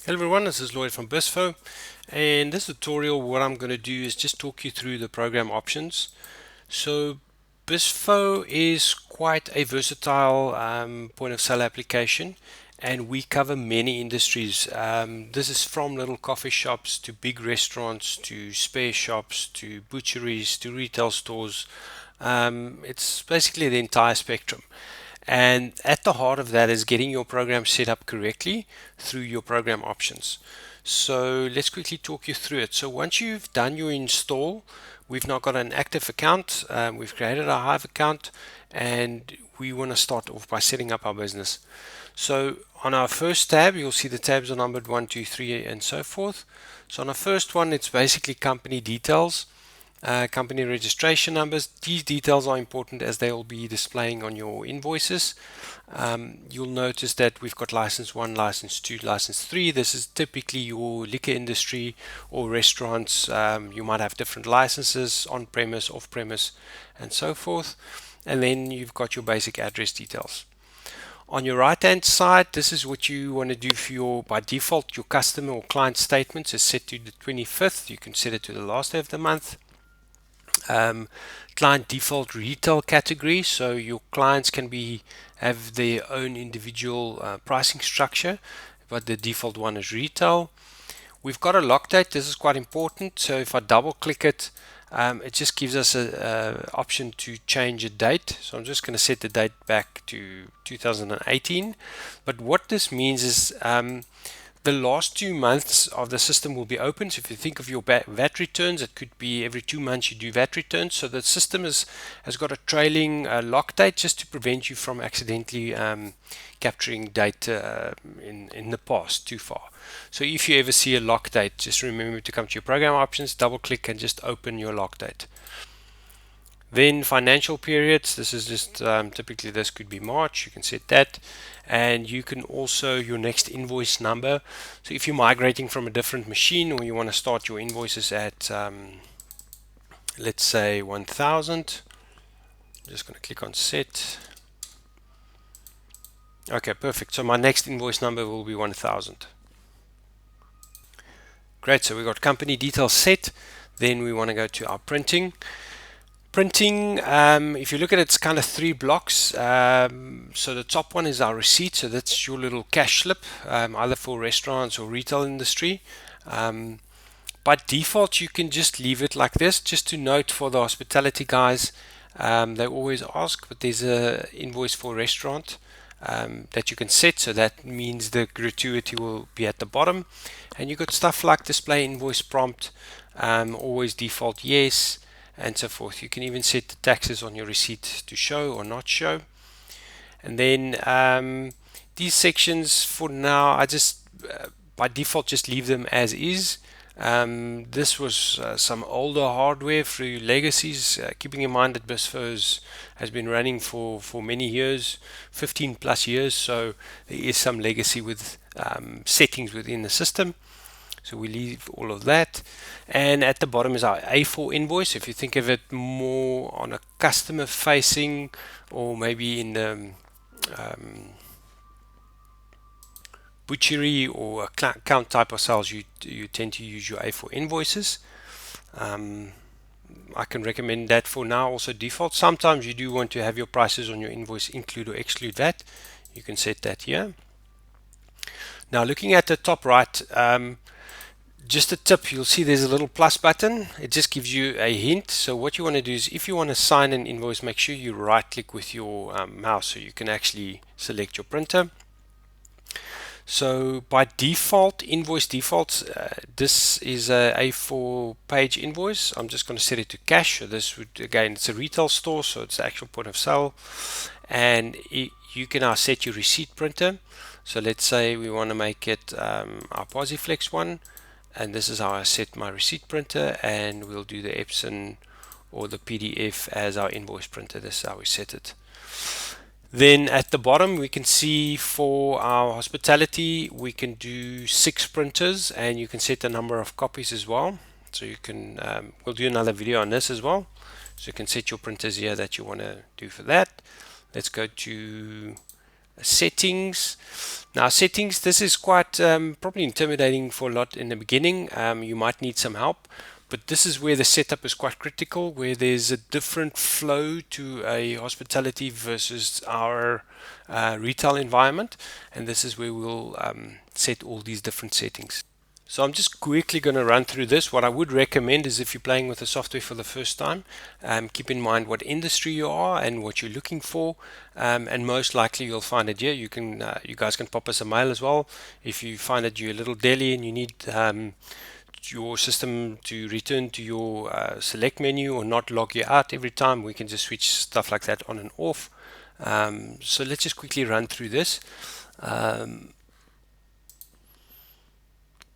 Hello everyone, this is Lloyd from Bizzfo, and this tutorial what I'm going to do is just talk you through the program options. So Bizzfo is quite a versatile point of sale application, and we cover many industries. This is from little coffee shops to big restaurants to spare shops to butcheries to retail stores. It's basically the entire spectrum. And at the heart of that is getting your program set up correctly through your program options. So let's quickly talk you through it. So once you've done your install, we've now got an active account. We've created a Hive account, and we want to start off by setting up our business. So on our first tab, you'll see the tabs are numbered 1, 2, 3, and so forth. So on the first one, it's basically company details. Company registration numbers. These details are important as they will be displaying on your invoices. You'll notice that we've got license 1, license 2, license 3. This is typically your liquor industry or restaurants. You might have different licenses on premise, off premise, and so forth. And then you've got your basic address details. On your right hand side, this is what you want to do for your, by default, your customer or client statements is set to the 25th. You can set it to the last day of the month. Client default retail category, so your clients can have their own individual pricing structure, but the default one is retail. We've got a lock date. This is quite important, so if I double click it, it just gives us a option to change a date. So I'm just going to set the date back to 2018. But what this means is the last 2 months of the system will be open. So if you think of your VAT returns, it could be every 2 months you do VAT returns. So the system has got a trailing lock date just to prevent you from accidentally capturing data in the past too far. So if you ever see a lock date, just remember to come to your program options, double click, and just open your lock date. Then financial periods, this is just typically this could be March, you can set that, and you can also your next invoice number. So if you're migrating from a different machine or you want to start your invoices at let's say 1000, I'm just going to click on set. Okay, perfect. So my next invoice number will be 1000. Great, so we've got company details set. Then we want to go to our printing. Printing, if you look at it, it's kind of 3 blocks. So the top one is our receipt. So that's your little cash slip, either for restaurants or retail industry. By default, you can just leave it like this. Just to note for the hospitality guys, they always ask, but there's a invoice for restaurant that you can set. So that means the gratuity will be at the bottom. And you've got stuff like display invoice prompt, always default yes, and so forth. You can even set the taxes on your receipt to show or not show. And then these sections for now, I just by default just leave them as is. This was some older hardware through legacies, keeping in mind that Bizzfo has been running for many years, 15 plus years, so there is some legacy with settings within the system. So we leave all of that. And at the bottom is our A4 invoice. If you think of it more on a customer facing, or maybe in the butchery or account type of sales, you tend to use your A4 invoices. I can recommend that for now, also default. Sometimes you do want to have your prices on your invoice include or exclude that. You can set that here. Now looking at the top right, just a tip, you'll see there's a little plus button. It just gives you a hint. So what you want to do is, if you want to sign an invoice, make sure you right click with your mouse so you can actually select your printer. So by default, invoice defaults, this is a A4 page invoice. I'm just going to set it to cash. So this would, again, it's a retail store, so it's the actual point of sale. And you can now set your receipt printer. So let's say we want to make it our Posiflex one. And this is how I set my receipt printer, and we'll do the Epson or the PDF as our invoice printer. This is how we set it. Then at the bottom we can see for our hospitality we can do 6 printers, and you can set the number of copies as well. So you can we'll do another video on this as well. So you can set your printers here that you want to do for that. Let's go to Settings. Now settings, this is quite probably intimidating for a lot in the beginning. You might need some help, but this is where the setup is quite critical, where there's a different flow to a hospitality versus our retail environment, and this is where we'll set all these different settings. So I'm just quickly going to run through this. What I would recommend is if you're playing with the software for the first time, keep in mind what industry you are and what you're looking for, and most likely you'll find it here. You guys can pop us a mail as well if you find that you're a little deli and you need your system to return to your select menu or not log you out every time. We can just switch stuff like that on and off. So let's just quickly run through this.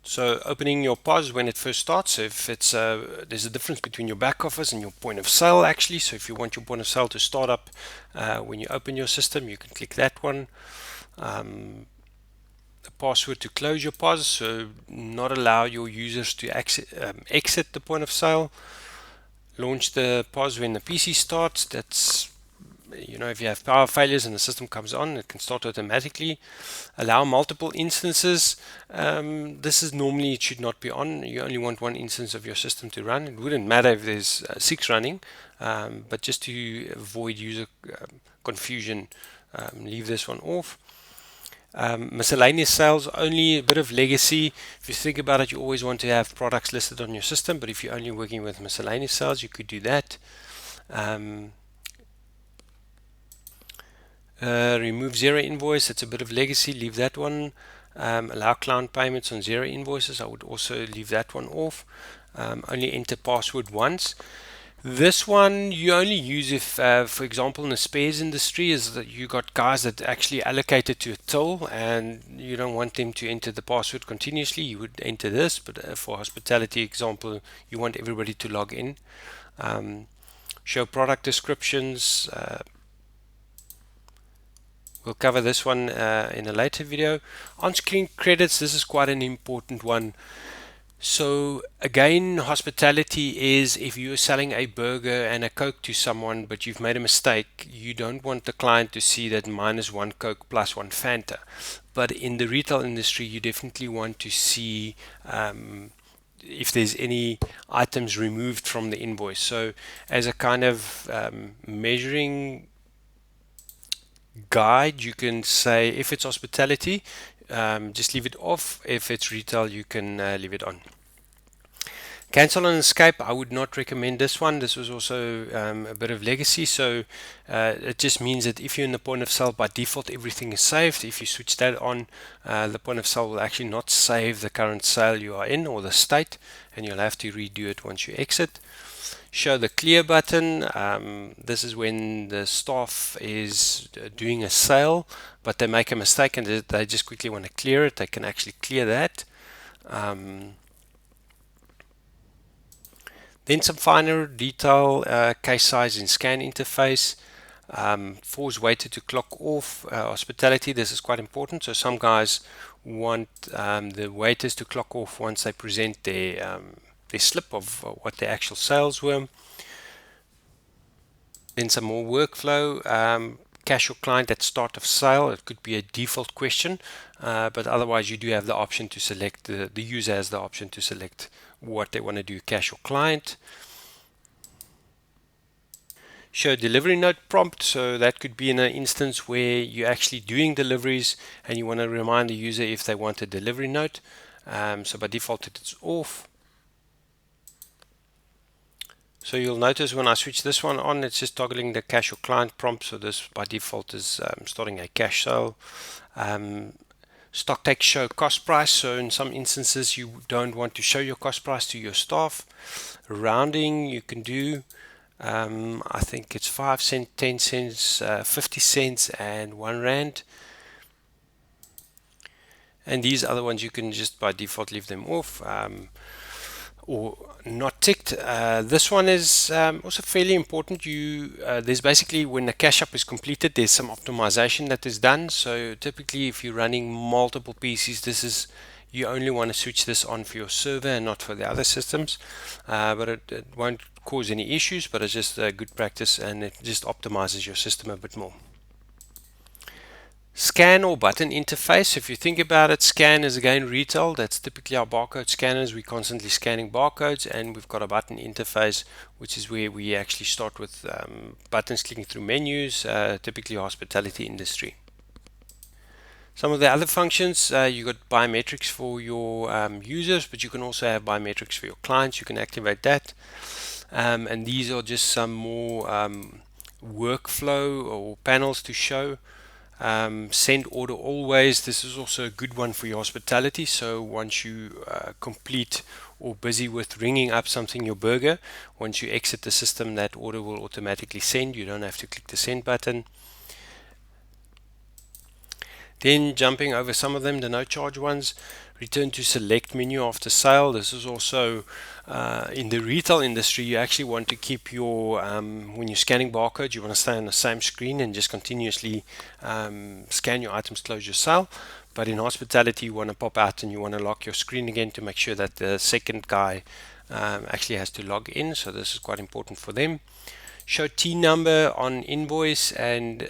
So opening your POS when it first starts, so if it's there's a difference between your back office and your point of sale actually. So if you want your point of sale to start up when you open your system, you can click that one. The password to close your POS, so not allow your users to exit the point of sale. Launch the POS when the PC starts. That's, if you have power failures and the system comes on, it can start automatically. Allow multiple instances. This is normally, it should not be on. You only want one instance of your system to run. It wouldn't matter if there's 6 running, but just to avoid user confusion, leave this one off. Miscellaneous sales, only a bit of legacy. If you think about it, you always want to have products listed on your system, but if you're only working with miscellaneous sales, you could do that. Remove zero invoice, it's a bit of legacy, leave that one. Allow client payments on zero invoices, I would also leave that one off. Only enter password once. This one you only use if, for example, in the spares industry, is that you got guys that actually allocated to a till and you don't want them to enter the password continuously. You would enter this, but for hospitality example, you want everybody to log in. Show product descriptions. We'll cover this one in a later video. On-screen credits, this is quite an important one. So again, hospitality is if you're selling a burger and a Coke to someone, but you've made a mistake, you don't want the client to see that -1 Coke plus 1 Fanta. But in the retail industry, you definitely want to see if there's any items removed from the invoice. So as a kind of measuring guide, you can say if it's hospitality, just leave it off. If it's retail, you can leave it on. Cancel and escape, I would not recommend this one. This was also a bit of legacy, so it just means that if you're in the point of sale, by default everything is saved. If you switch that on, the point of sale will actually not save the current sale you are in or the state, and you'll have to redo it once you exit. Show the clear button. This is when the staff is doing a sale, but they make a mistake and they just quickly want to clear it. They can actually clear that. Then some finer detail, case size in scan interface. Force waiter to clock off. Hospitality, this is quite important. So some guys want the waiters to clock off once they present their slip of what their actual sales were. Then some more workflow. Cash your client at start of sale. It could be a default question, but otherwise you do have the option to select, the user has the option to select what they want to do, cash your client. Show delivery note prompt, so that could be in an instance where you're actually doing deliveries and you want to remind the user if they want a delivery note. So by default it's off. So you'll notice when I switch this one on, it's just toggling the cash or client prompt. So this by default is starting a cash sale. Stock take show cost price. So in some instances you don't want to show your cost price to your staff. Rounding you can do. I think it's 5 cents, 10 cents, 50 cents, and 1 rand. And these other ones you can just by default leave them off. Or not ticked. This one is also fairly important. There's basically when the cache up is completed, there's some optimization that is done. So typically if you're running multiple PCs, you only want to switch this on for your server and not for the other systems, but it won't cause any issues, but it's just a good practice and it just optimizes your system a bit more. Scan or button interface. If you think about it, scan is again retail. That's typically our barcode scanners. We're constantly scanning barcodes, and we've got a button interface, which is where we actually start with buttons clicking through menus, typically hospitality industry. Some of the other functions, you got biometrics for your users, but you can also have biometrics for your clients. You can activate that. And these are just some more workflow or panels to show. Send order always. This is also a good one for your hospitality. So once you complete or busy with ringing up something, your burger, once you exit the system, that order will automatically send. You don't have to click the send button. Then jumping over some of them, the no charge ones, return to select menu after sale. This is also in the retail industry. You actually want to keep your, when you're scanning barcodes, you want to stay on the same screen and just continuously scan your items, close your sale. But in hospitality, you want to pop out and you want to lock your screen again to make sure that the second guy actually has to log in. So this is quite important for them. Show T number on invoice, and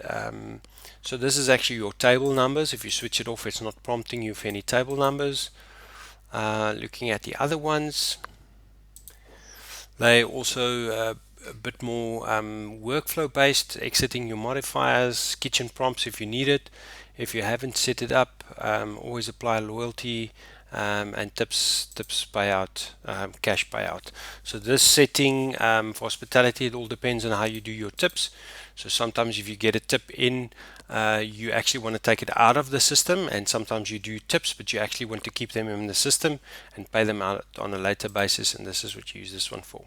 so this is actually your table numbers. If you switch it off, it's not prompting you for any table numbers. Looking at the other ones, they also a bit more workflow based, exiting your modifiers, kitchen prompts if you need it. If you haven't set it up, always apply loyalty, and tips payout, cash payout. So this setting for hospitality, it all depends on how you do your tips. So sometimes if you get a tip in, you actually want to take it out of the system, and sometimes you do tips, but you actually want to keep them in the system and pay them out on a later basis, and this is what you use this one for.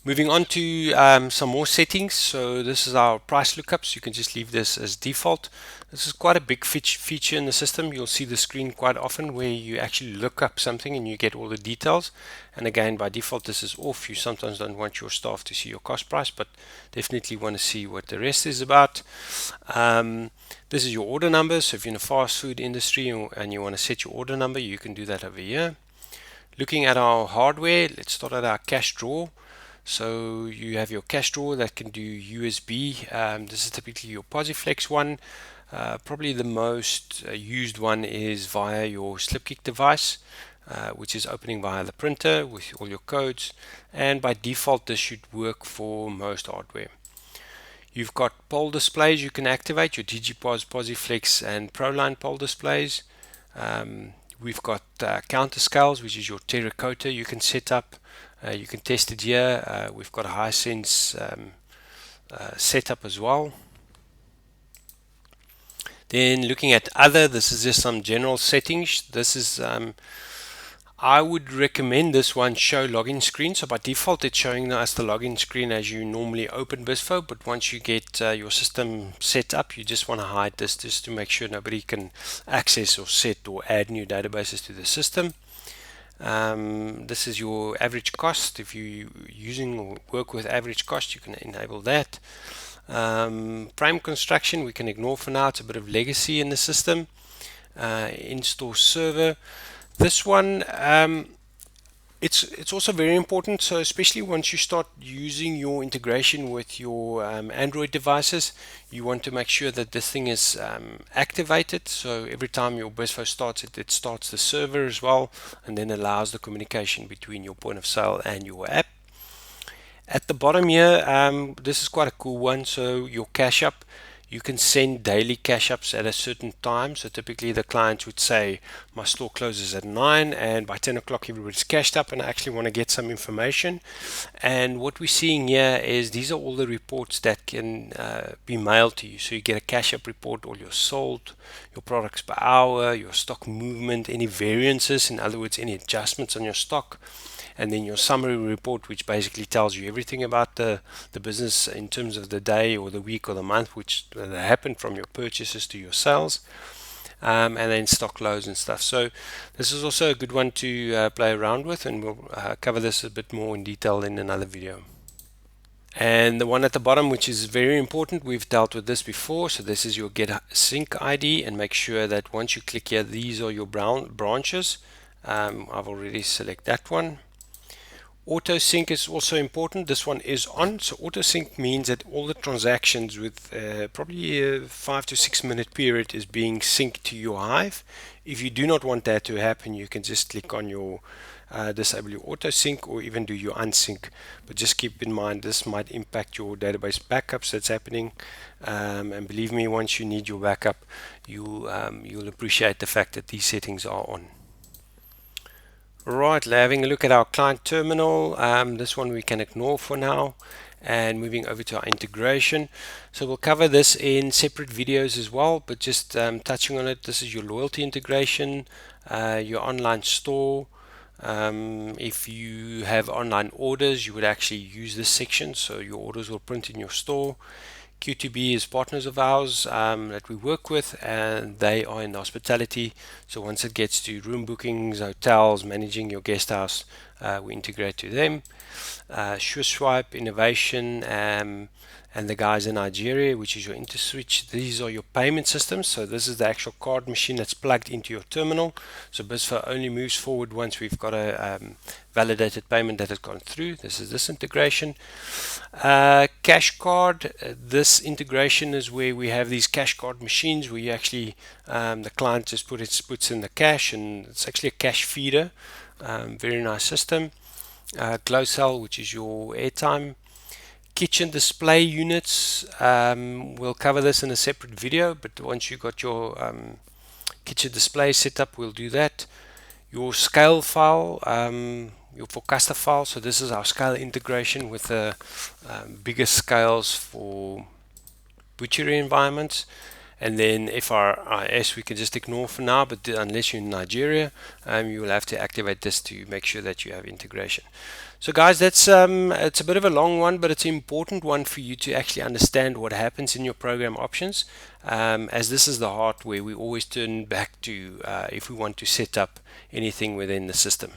Moving on to some more settings. So this is our price lookups. You can just leave this as default. This is quite a big feature in the system. You'll see the screen quite often where you actually look up something and you get all the details. And again, by default, this is off. You sometimes don't want your staff to see your cost price, but definitely want to see what the rest is about. This is your order number. So if you're in a fast food industry and you want to set your order number, you can do that over here. Looking at our hardware, let's start at our cash drawer. So you have your cash drawer that can do USB. This is typically your Posiflex one. Probably the most used one is via your Slipkick device, which is opening via the printer with all your codes. And by default, this should work for most hardware. You've got poll displays you can activate, your DigiPos, Posiflex, and ProLine poll displays. We've got counter scales, which is your terracotta you can set up. You can test it here. We've got a Hisense setup as well. Then looking at other, this is just some general settings. This is I would recommend this one, show login screen. So by default it's showing us the login screen as you normally open Bizzfo, but once you get your system set up, you just want to hide this just to make sure nobody can access or set or add new databases to the system. This is your average cost. If you're using or work with average cost, you can enable that. Frame construction we can ignore for now. It's a bit of legacy in the system. In-store server. This one, it's also very important. So especially once you start using your integration with your Android devices, you want to make sure that this thing is activated. So every time your Bizzfo starts, it starts the server as well, and then allows the communication between your point of sale and your app. At the bottom here, this is quite a cool one. So your cash up, you can send daily cash ups at a certain time. So typically the client would say, my store closes at 9 and by 10 o'clock everybody's cashed up and I actually want to get some information. And what we're seeing here is these are all the reports that can be mailed to you. So you get a cash up report, all your sold, your products per hour, your stock movement, any variances, in other words, any adjustments on your stock. And then your summary report, which basically tells you everything about the business in terms of the day or the week or the month which happened from your purchases to your sales, and then stock lows and stuff. So this is also a good one to play around with, and we'll cover this a bit more in detail in another video. And the one at the bottom, which is very important, we've dealt with this before. So this is your get sync ID, and make sure that once you click here, these are your branches. I've already selected that one. Auto sync is also important. This one is on. So auto sync means that all the transactions with probably a 5 to 6 minute period is being synced to your Hive. If you do not want that to happen, you can just click on your disable your auto sync or even do your unsync. But just keep in mind this might impact your database backups that's happening. And believe me, once you need your backup, you'll appreciate the fact that these settings are on. Right, having a look at our client terminal. This one we can ignore for now, and moving over to our integration. So we'll cover this in separate videos as well, but just touching on it, this is your loyalty integration, your online store. If you have online orders, you would actually use this section, so your orders will print in your store. Q2B is partners of ours that we work with, and they are in hospitality. So once it gets to room bookings, hotels, managing your guest house, we integrate to them. SureSwipe, Innovation, and the guys in Nigeria, which is your InterSwitch. These are your payment systems. So this is the actual card machine that's plugged into your terminal. So Bizzfo only moves forward once we've got a validated payment that has gone through. This is this integration. Cash card. This integration is where we have these cash card machines where you actually the client just puts in the cash, and it's actually a cash feeder. Very nice system. Glowcell, which is your airtime. Kitchen display units, we'll cover this in a separate video, but once you got your kitchen display set up, we'll do that. Your scale file, your forecaster file, so this is our scale integration with the biggest scales for butchery environments. And then FRIS we can just ignore for now, but unless you're in Nigeria, you will have to activate this to make sure that you have integration. So guys, that's it's a bit of a long one, but it's an important one for you to actually understand what happens in your program options, as this is the heart where we always turn back to if we want to set up anything within the system.